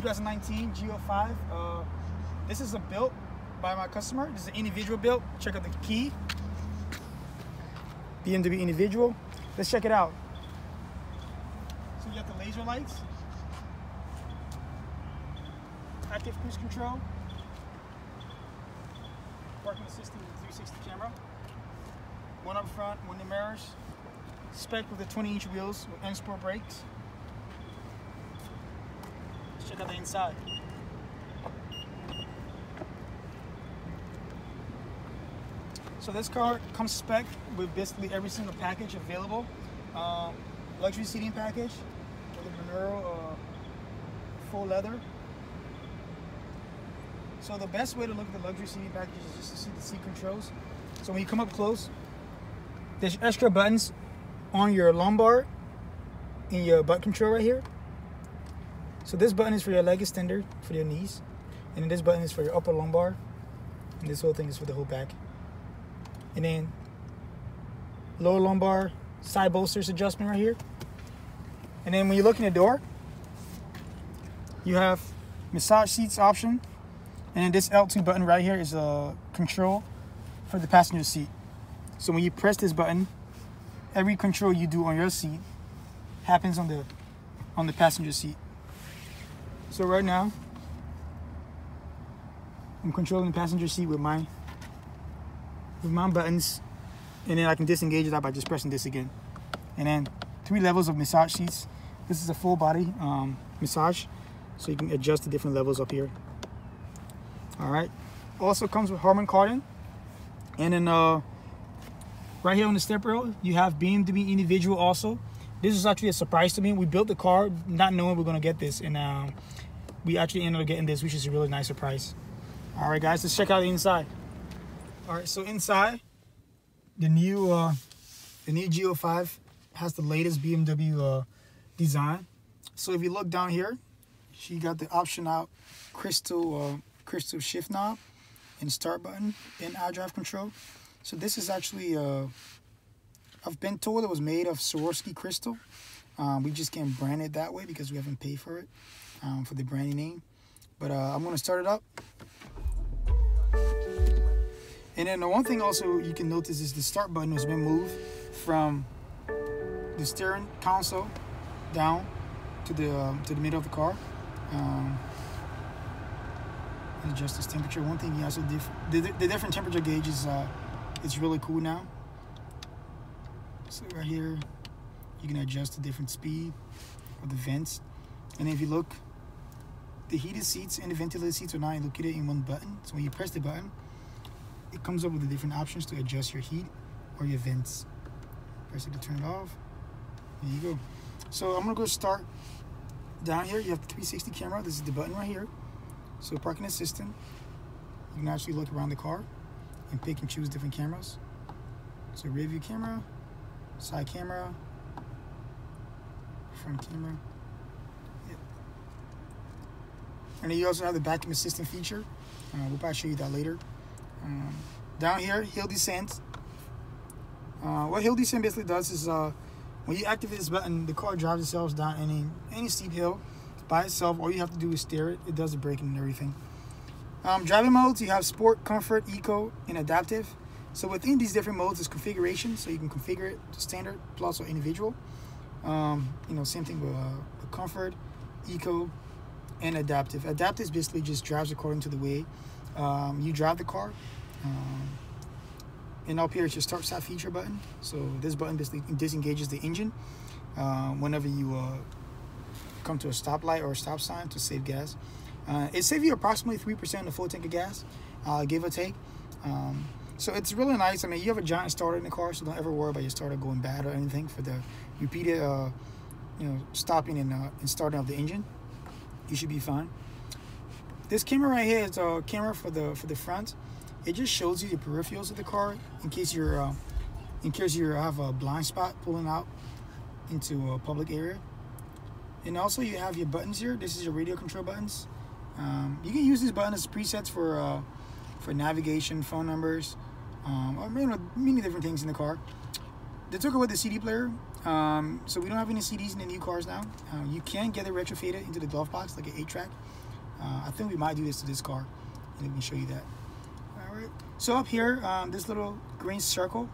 2019 G05. This is a built by my customer. This is an individual built. Check out the key. BMW individual. Let's check it out. So you got the laser lights, active cruise control, parking assistant with 360 camera, one up front, one in the mirrors, spec with the 20-inch wheels with M-Sport brakes. Let's check out the inside. So this car comes spec with basically every single package available. Luxury seating package with a Monero full leather. So the best way to look at the luxury seating package is just to see the seat controls. So when you come up close, there's extra buttons on your lumbar and your butt control right here. So this button is for your leg extender, for your knees. And then this button is for your upper lumbar. And this whole thing is for the whole back. And then lower lumbar side bolsters adjustment right here. And then when you look in the door, you have massage seats option. And then this L2 button right here is a control for the passenger seat. So when you press this button, every control you do on your seat happens on the passenger seat. So right now, I'm controlling the passenger seat with my buttons, and then I can disengage that by just pressing this again. And then 3 levels of massage seats. This is a full body massage, so you can adjust the different levels up here. All right. Also comes with Harman Kardon, and then right here on the step rail you have BMW individual also. This is actually a surprise to me. We built the car not knowing we're gonna get this, and we actually ended up getting this, which is a really nice surprise. All right, guys, let's check out the inside. All right, so inside, the new G05 has the latest BMW design. So if you look down here, she got the option out crystal shift knob and start button and iDrive control. So this is actually I've been told it was made of Swarovski crystal. We just can't brand it that way because we haven't paid for it, for the branding name. But I'm gonna start it up. And then the one thing also you can notice is the start button has been moved from the steering console down to the middle of the car. Adjust this temperature. One thing you also the different temperature gauge is it's really cool now. So right here you can adjust the different speed of the vents. And if you look, the heated seats and the ventilated seats are not located in one button. So when you press the button, it comes up with the different options to adjust your heat or your vents. Press it to turn it off. There you go. So I'm gonna go start. Down here you have the 360 camera. This is the button right here. So parking assistant, you can actually look around the car and pick and choose different cameras. So rear view camera, side camera, front camera. Yep. And then you also have the vacuum assistant feature. We'll probably show you that later. Down here, hill descent. What hill descent basically does is when you activate this button, the car drives itself down any steep hill by itself. All you have to do is steer it. It does the braking and everything. Driving modes, you have sport, comfort, eco, and adaptive. So within these different modes is configuration. So you can configure it to standard, plus or individual. Same thing with comfort, eco, and adaptive. Adaptive basically just drives according to the way you drive the car. And up here is your start stop feature button. So this button basically disengages the engine whenever you come to a stoplight or a stop sign to save gas. It saves you approximately 3% of the full tank of gas, give or take. So it's really nice. I mean, you have a giant starter in the car, so don't ever worry about your starter going bad or anything for the repeated stopping and starting of the engine. You should be fine. This camera right here is a camera for the front. It just shows you the peripherals of the car in case you have a blind spot pulling out into a public area. And also you have your buttons here. This is your radio control buttons. You can use these buttons as presets for navigation, phone numbers, or many different things in the car. They took away the CD player. So we don't have any CDs in the new cars now. You can get it retrofitted into the glove box like an 8-track. I think we might do this to this car, and we can show you that. All right. So up here, this little green circle.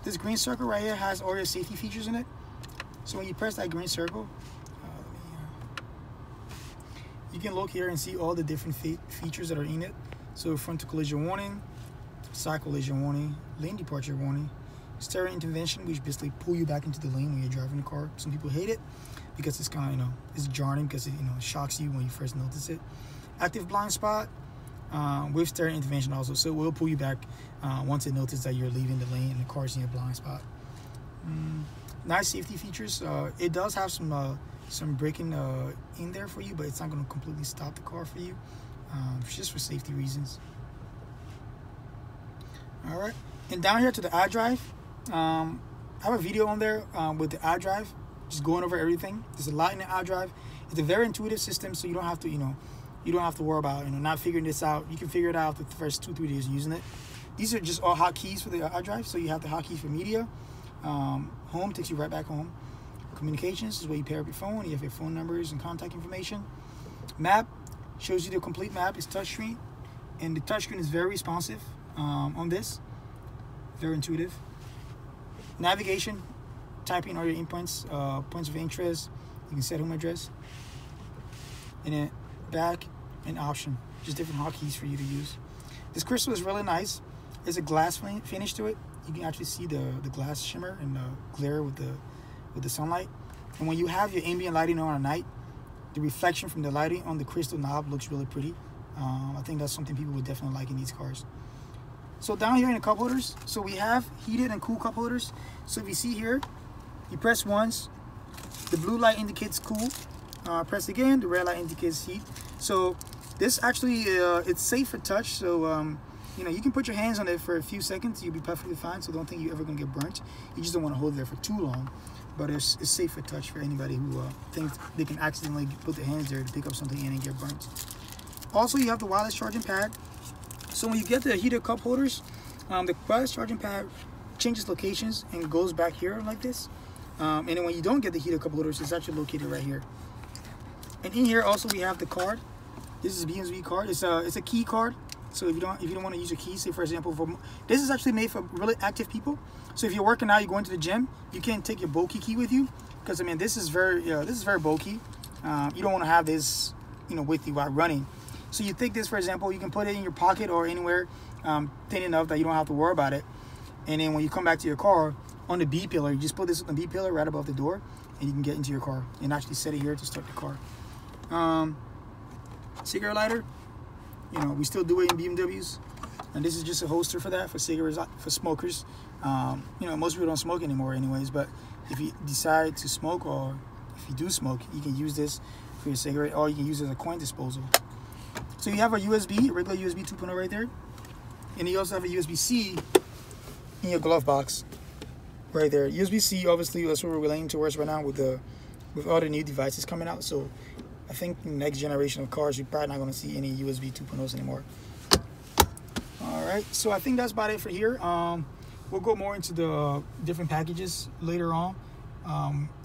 This green circle right here has all your safety features in it. So when you press that green circle, you can look here and see all the different features that are in it. So front collision warning, side collision warning, lane departure warning, steering intervention, which basically pull you back into the lane when you're driving the car. Some people hate it because it's kind of, it's jarring because it, shocks you when you first notice it. Active blind spot, with steering intervention also, so it will pull you back once it notices that you're leaving the lane and the car's in your blind spot. Nice safety features. It does have some braking in there for you, but it's not going to completely stop the car for you, just for safety reasons. All right, and down here to the iDrive, I have a video on there with the iDrive, just going over everything. There's a lot in the iDrive. It's a very intuitive system, so you don't have to, you don't have to worry about not figuring this out. You can figure it out after the first 2-3 days using it. These are just all hotkeys for the iDrive. So you have the hotkey for media. Home takes you right back home. Communications is where you pair up your phone. You have your phone numbers and contact information. Map shows you the complete map. It's touchscreen, and the touchscreen is very responsive on this. Very intuitive. Navigation, typing all your endpoints, points of interest. You can set home address. And then back and option, just different hotkeys for you to use. This crystal is really nice. There's a glass finish to it. You can actually see the glass shimmer and glare with the sunlight. And when you have your ambient lighting on at night, the reflection from the lighting on the crystal knob looks really pretty. I think that's something people would definitely like in these cars. So down here in the cup holders, so we have heated and cool cup holders. So if you see here, you press once, the blue light indicates cool. Press again, the red light indicates heat. So this actually, it's safe for touch. So you can put your hands on it for a few seconds, you'll be perfectly fine. So don't think you're ever gonna get burnt. You just don't want to hold it there for too long. But it's safe for touch for anybody who thinks they can accidentally put their hands there to pick up something in and get burnt. Also, you have the wireless charging pad. So when you get the heated cup holders, the wireless charging pad changes locations and goes back here like this. And then when you don't get the heated cup holders, it's actually located right here. And in here also we have the card. This is a BMW card. It's a key card. So if you don't want to use your keys, say for example, this is actually made for really active people. So if you're working out, you're going to the gym, you can't take your bulky key with you, because I mean this is very bulky. You don't want to have this with you while running. So you take this, for example, you can put it in your pocket or anywhere thin enough that you don't have to worry about it. And then when you come back to your car, on the B pillar, you just put this on the B pillar right above the door, and you can get into your car and actually set it here to start the car. Cigarette lighter, we still do it in BMWs, and this is just a holster for that, for cigarettes, for smokers. Most people don't smoke anymore anyways, but if you decide to smoke, or if you do smoke, you can use this for your cigarette, or you can use it as a coin disposal. So you have a USB, a regular USB 2.0 right there, and you also have a USB-C in your glove box right there. USB-C, obviously, that's what we're leaning towards right now with all the new devices coming out. So I think in the next generation of cars, you're probably not going to see any USB 2.0s anymore. All right, so I think that's about it for here. We'll go more into the different packages later on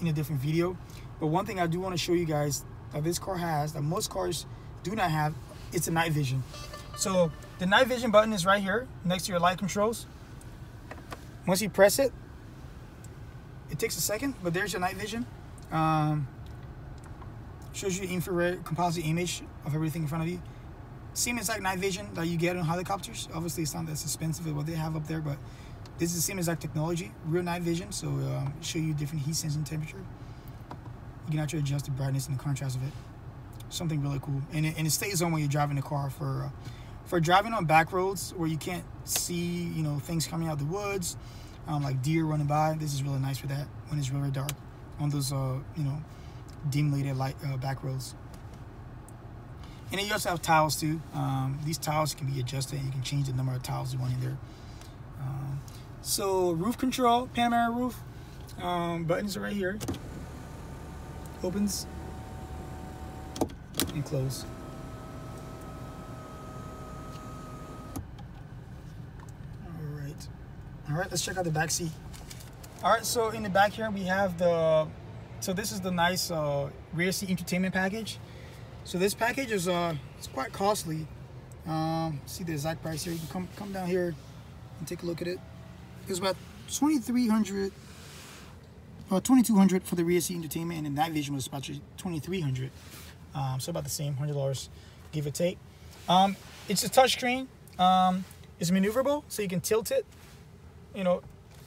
in a different video. But one thing I do want to show you guys that this car has, that most cars do not have, it's a night vision. So the night vision button is right here next to your light controls. Once you press it, it takes a second, but there's your night vision. Shows you infrared composite image of everything in front of you. Same exact night vision that you get on helicopters. Obviously, it's not as expensive as what they have up there, but this is the same exact technology, real night vision. So show you different heat sensing temperature. You can actually adjust the brightness and the contrast of it. Something really cool, and it stays on when you're driving the car for driving on back roads where you can't see things coming out of the woods, like deer running by. This is really nice for that when it's really dark on those dim lighted back roads. And then you also have tiles too. These tiles can be adjusted, and you can change the number of tiles you want in there. So roof control, panoramic roof, buttons are right here. Opens and close. All right, let's check out the back seat. All right, so in the back here we have the, so this is the nice rear seat entertainment package. So this package is it's quite costly. See the exact price here. You can come down here and take a look at it. It's about $2,300 or $2,200 for the rear seat entertainment, and in that vision was about $2,300. So about the same, $100 give or take. It's a touchscreen. It's maneuverable, so you can tilt it, you know,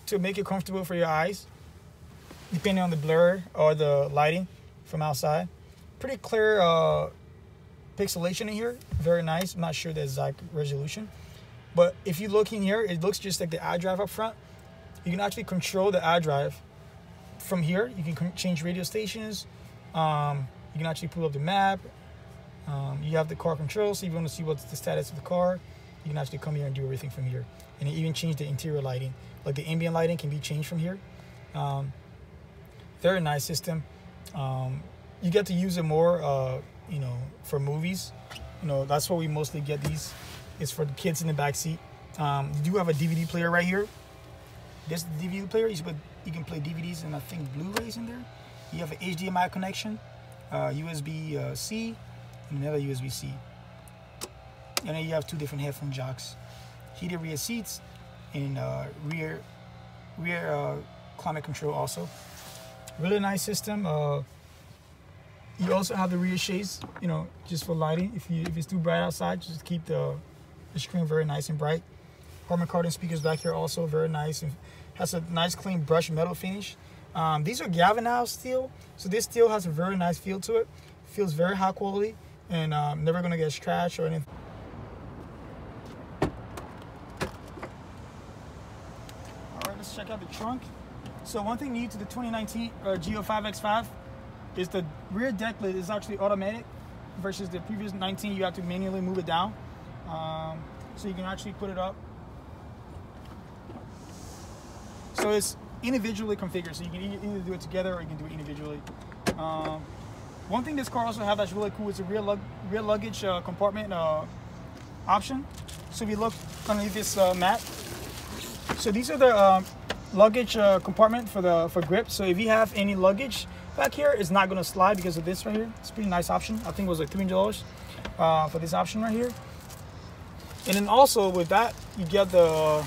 to make it comfortable for your eyes, depending on the blur or the lighting from outside. Pretty clear pixelation in here, very nice. I'm not sure the exact resolution, but if you look in here, it looks just like the iDrive up front. You can actually control the iDrive from here. You can change radio stations. You can actually pull up the map. You have the car control, so if you want to see what's the status of the car, you can actually come here and do everything from here. And even change the interior lighting, like the ambient lighting can be changed from here. Very nice system. You get to use it more, you know, for movies. You know, that's why we mostly get these. It's for the kids in the back seat. You do have a DVD player right here. This is the DVD player. You can play DVDs and I think Blu-rays in there. You have an HDMI connection, USB-C, and another USB-C. And then you have two different headphone jacks, heated rear seats, and rear climate control also. Really nice system. You also have the rear shades, you know, just for lighting. If it's too bright outside, just keep the screen very nice and bright. Harman Kardon speakers back here also very nice, and has a nice clean brushed metal finish. These are galvanized steel, so this steel has a very nice feel to it. Feels very high quality, and never gonna get scratched or anything. All right, let's check out the trunk. So one thing new to the 2019 G05 X5 is the rear deck lid is actually automatic, versus the previous 19 you have to manually move it down. So you can actually put it up. So it's individually configured, so you can either do it together or you can do it individually. One thing this car also has that's really cool is a rear luggage compartment option. So if you look underneath this mat, so these are the luggage compartment for grip. So if you have any luggage back here, it's not going to slide because of this right here. It's a pretty nice option. I think it was like $300 for this option right here. And then also with that, you get the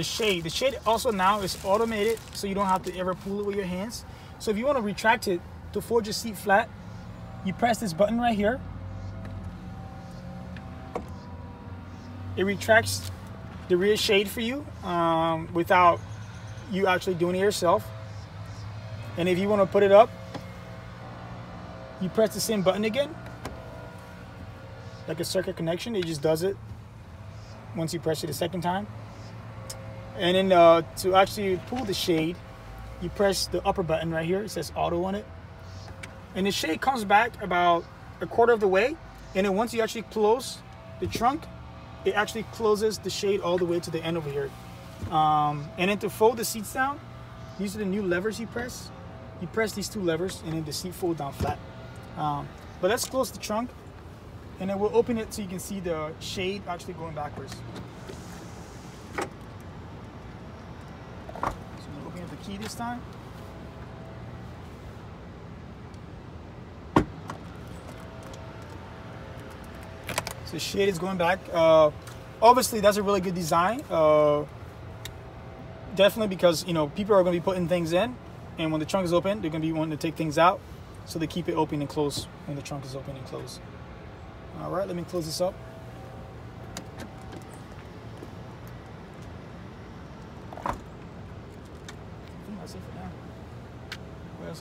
shade. The shade also now is automated, so you don't have to ever pull it with your hands. So if you want to retract it to fold your seat flat, you press this button right here. It retracts the rear shade for you without you actually doing it yourself. And if you want to put it up, you press the same button again, like a circuit connection. It just does it once you press it a second time. And then to actually pull the shade, you press the upper button right here. It says auto on it. And the shade comes back about a quarter of the way. And then once you actually close the trunk, it actually closes the shade all the way to the end over here. And then to fold the seats down, these are the new levers you press. You press these two levers and then the seat folds down flat. But let's close the trunk and then we'll open it so you can see the shade actually going backwards. So I'm gonna open up the key this time. So the shade is going back. Obviously that's a really good design. Definitely because, you know, people are going to be putting things in, and when the trunk is open, they're going to be wanting to take things out, so they keep it open and closed when the trunk is open and closed. All right, let me close this up.